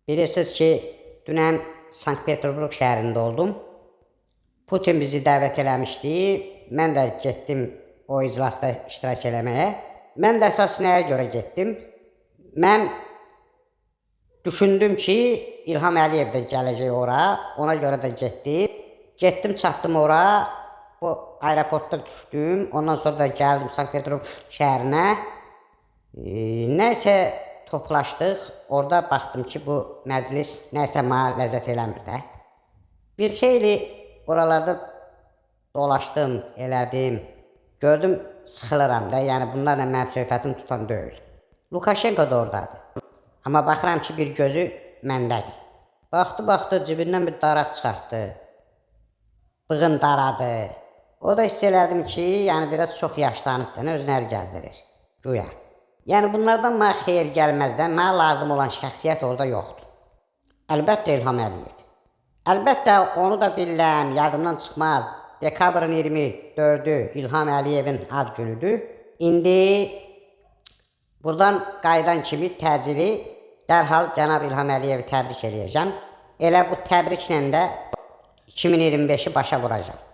Bilirsiniz ki, dünən Sankt-Peterburg şəhərində oldum. Putin bizi dəvət eləmişdi. Mən də getdim o iclasda iştirak eləməyə. Mən də əsas nəyə görə getdim? Mən düşündüm ki, İlham Əliyev də gələcək ora. Ona görə də getdim. Getdim, çatdım ora. O aeroportda düşdüm. Ondan sonra da gəldim Sankt-Peterburg şəhərinə. Nəysə toplaşdıq. Orada baxdım ki, bu məclis nəysə mənə ləzzət eləmir də. Bir xeyli oralarda dolaşdım, elədim. Gördüm, sıxılıram da. Yəni bunlarla mənim söhbətim tutan deyil. Lukashenko da oradadır. Amma baxıram ki, bir gözü məndədir. Baxdı, cibindən bir daraq çıxartdı. Bığın daradı. O da hiss elədim ki, yəni biraz çox yaşlanıbdır, özünü əl gəzdirir. Güya. Yəni bunlardan mənə xeyir gəlməz də, mənə lazım olan şəxsiyyət orada yoxdur. Əlbəttə İlham Əliyev. Əlbəttə onu da bilirəm, yadımdan çıxmaz. Dekabrın 24-ü İlham Əliyevin ad günüdür. İndi buradan qayıdan kimi təcili dərhal cənab İlham Əliyevi təbrik eləyəcəm. Elə bu təbriklə də 2025-i başa vuracam.